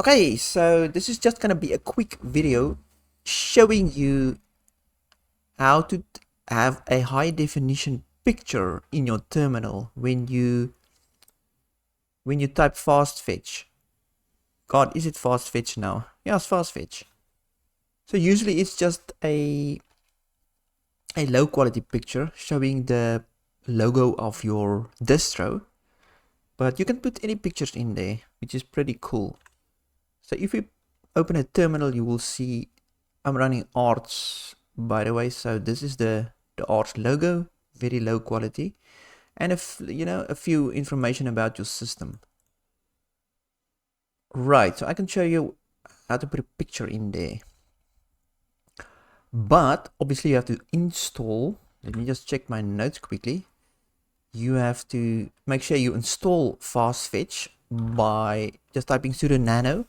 Okay, so this is just gonna be a quick video showing you how to have a high definition picture in your terminal when you type Fastfetch. God, is it Fastfetch now? Yeah, it's Fastfetch. So usually it's just a low quality picture showing the logo of your distro, but you can put any pictures in there, which is pretty cool. So if we open a terminal, you will see I'm running Arts, by the way. So this is the Arts logo, very low quality, and if you know a few information about your system. Right, so I can show you how to put a picture in there, but obviously you have to install. Let me just check my notes quickly. You have to make sure you install Fastfetch by just typing sudo nano.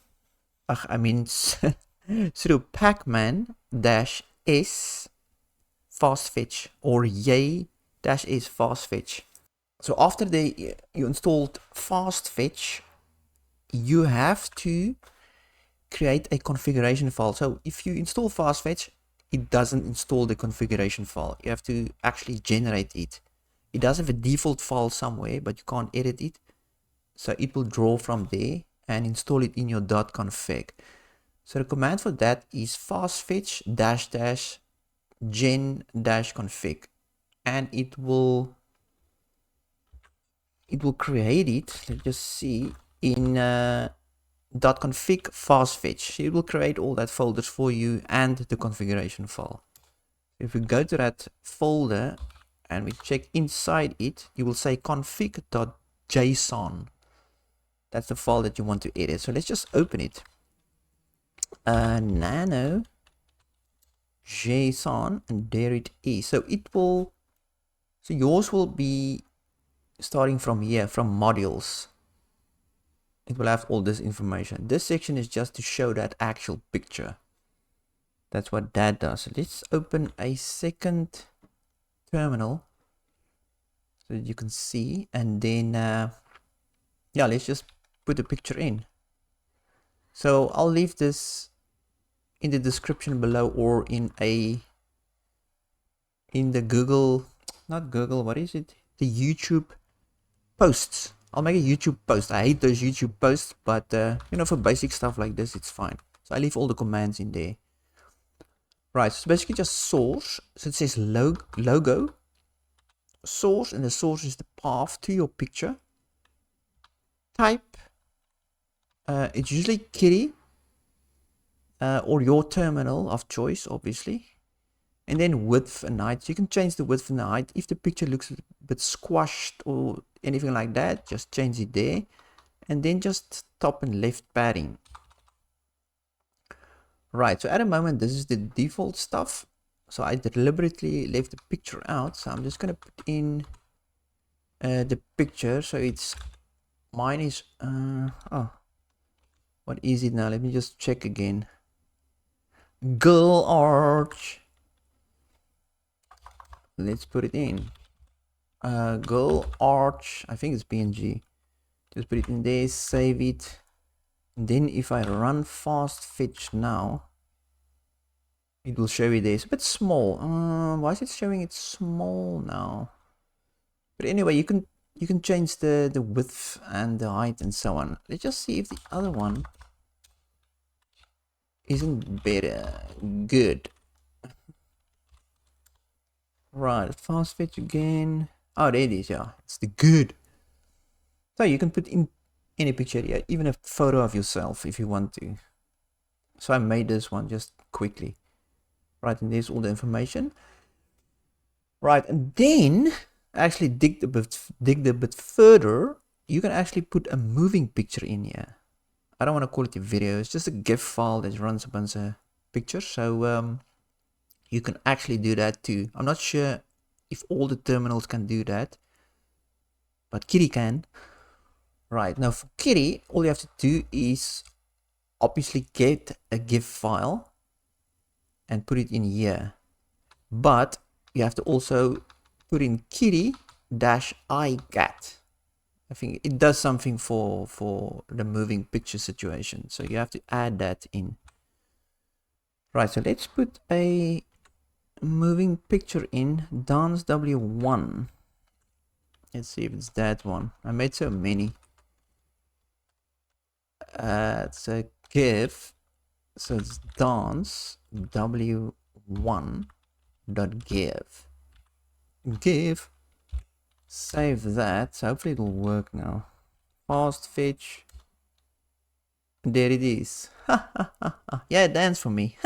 Sudo pacman -s Fastfetch or yay -s Fastfetch. So after you installed Fastfetch, you have to create a configuration file. So if you install Fastfetch, it doesn't install the configuration file. You have to actually generate it. It does have a default file somewhere, but you can't edit it. So it will draw from there and install it in your .config. So the command for that is fastfetch -gen-config, and it will create it. Let's just see in .config fastfetch. It will create all that folders for you and the configuration file. If we go to that folder and we check inside it, you will say config.json. That's the file that you want to edit. So let's just open it. Nano JSON, and there it is. So yours will be starting from here, from modules. It will have all this information. This section is just to show that actual picture. That's what that does. So let's open a second terminal so that you can see, and then yeah, let's just put the picture in. So I'll leave this in the description below, or in the Google, not Google, what is it? The YouTube posts. I'll make a YouTube post. I hate those YouTube posts, but you know, for basic stuff like this, it's fine. So I leave all the commands in there. Right, so it's basically just source. So it says logo, source, and the source is the path to your picture. Type, it's usually kitty, or your terminal of choice, obviously. And then width and height. So you can change the width and the height. If the picture looks a bit squashed or anything like that, just change it there. And then just top and left padding. Right, so at the moment, this is the default stuff. So I deliberately left the picture out. So I'm just going to put in the picture. So it's, mine is, oh, what is it now? Let me just check again. Girl arch. Let's put it in. Girl arch, I think it's PNG. Just put it in there, save it. And then if I run Fastfetch now, it will show you there. It's a bit small. Why is it showing it small now? But anyway, you can change the width and the height and so on. Let's just see if the other one isn't better. Good. Right, Fastfetch again. Oh, there it is. Yeah, it's the good. So you can put in any picture here, even a photo of yourself if you want to. So I made this one just quickly. Right, and there's all the information. Right, and then actually dig a bit further. You can actually put a moving picture in here. I don't want to call it a video. It's just a GIF file that runs a bunch of pictures. So you can actually do that too. I'm not sure if all the terminals can do that, but Kitty can. Right, now for Kitty, all you have to do is obviously get a GIF file and put it in here. But you have to also put in kitty-icat. I think it does something for the moving picture situation. So you have to add that in. Right, so let's put a moving picture in dance w1. Let's see if it's that one. I made so many. It's a GIF. So it's dance w1 dot give. Give. Save that. So hopefully it'll work now. Fastfetch. There it is. Yeah, dance for me.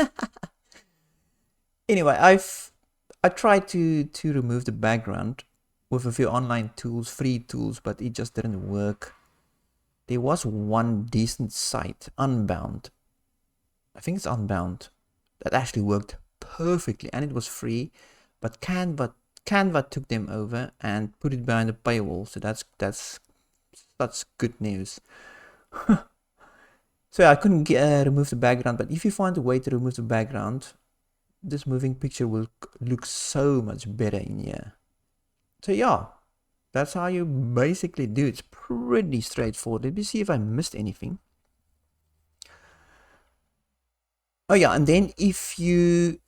Anyway, I tried to remove the background with a few online tools, free tools, but it just didn't work. There was one decent site, Unbound. I think it's Unbound, that actually worked perfectly, and it was free. But Canva took them over and put it behind a paywall. So that's good news. So I couldn't remove the background, but if you find a way to remove the background, this moving picture will look so much better in here. So yeah, that's how you basically do it. It's pretty straightforward. Let me see if I missed anything. Oh yeah, and then if you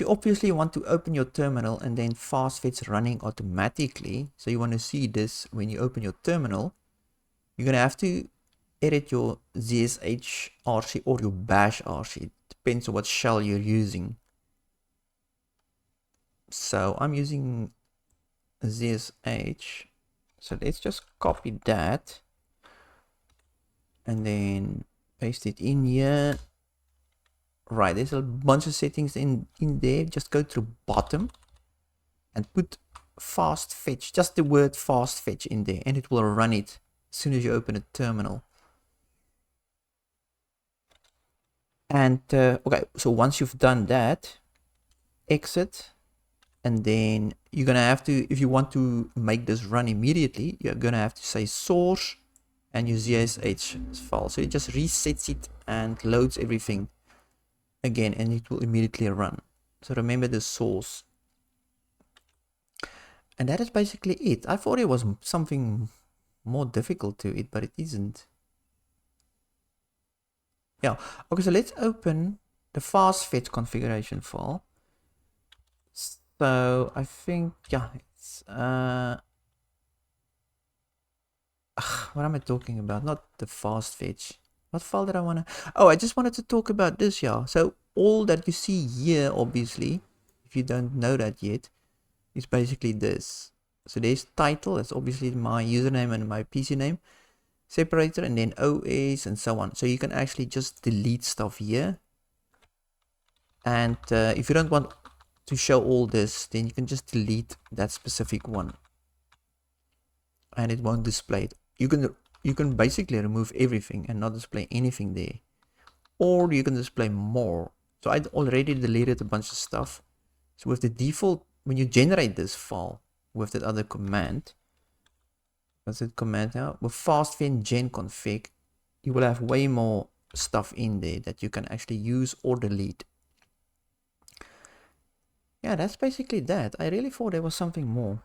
obviously want to open your terminal and then Fastfetch running automatically, so you want to see this when you open your terminal, you're gonna have to edit your zshrc or your bash rc. It depends on what shell you're using. So I'm using zsh. So let's just copy that and then paste it in here. Right, there's a bunch of settings in there. Just go to the bottom and put Fastfetch, just the word Fastfetch in there, and it will run it as soon as you open a terminal. And okay, so once you've done that, exit, and then you're gonna have to, if you want to make this run immediately, you're gonna have to say source and your zsh file. So it just resets it and loads everything again, and it will immediately run. So remember the source. And that is basically it. I thought it was something more difficult to it, but it isn't. Yeah, okay, so let's open the Fastfetch configuration file. So I think, yeah, it's what am I talking about? Not the Fastfetch. What file did I want to? Oh, I just wanted to talk about this, yeah. So all that you see here, obviously, if you don't know that yet, is basically this. So there's title, that's obviously my username and my PC name, separator, and then OS and so on. So you can actually just delete stuff here. And if you don't want to show all this, then you can just delete that specific one. And it won't display it. You can basically remove everything and not display anything there. Or you can display more. So I already deleted a bunch of stuff. So with the default, when you generate this file with that other command, what's that command now? With fastfetch gen config, you will have way more stuff in there that you can actually use or delete. Yeah, that's basically that. I really thought there was something more.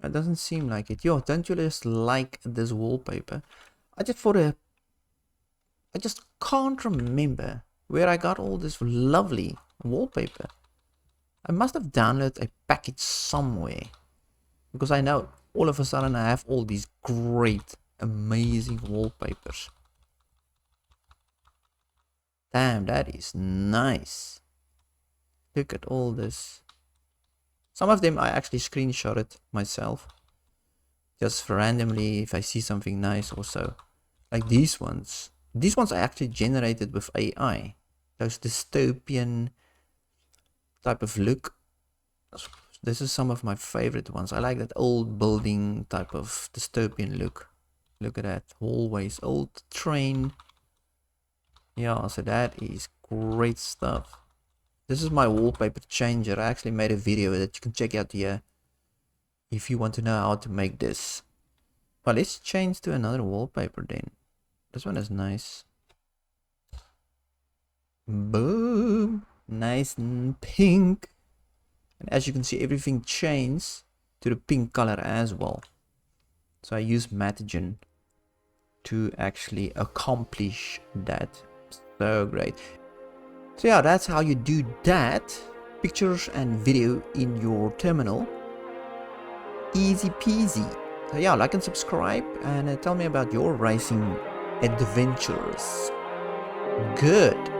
It doesn't seem like it. Yo, don't you just like this wallpaper? I just can't remember where I got all this lovely wallpaper. I must have downloaded a package somewhere, because I know all of a sudden I have all these great, amazing wallpapers. Damn, that is nice. Look at all this. Some of them I actually screenshotted myself, just randomly if I see something nice or so. Like these ones. These ones I actually generated with AI. Those dystopian type of look. This is some of my favorite ones. I like that old building type of dystopian look. Look at that. Hallways, old train. Yeah, so that is great stuff. This is my wallpaper changer. I actually made a video that you can check out here if you want to know how to make this. Well, let's change to another wallpaper then. This one is nice. Boom. Nice and pink. And as you can see, everything changed to the pink color as well. So I use Matagen to actually accomplish that. So great. So yeah, that's how you do that. Pictures and video in your terminal. Easy peasy. So yeah, like and subscribe and tell me about your racing adventures. Good.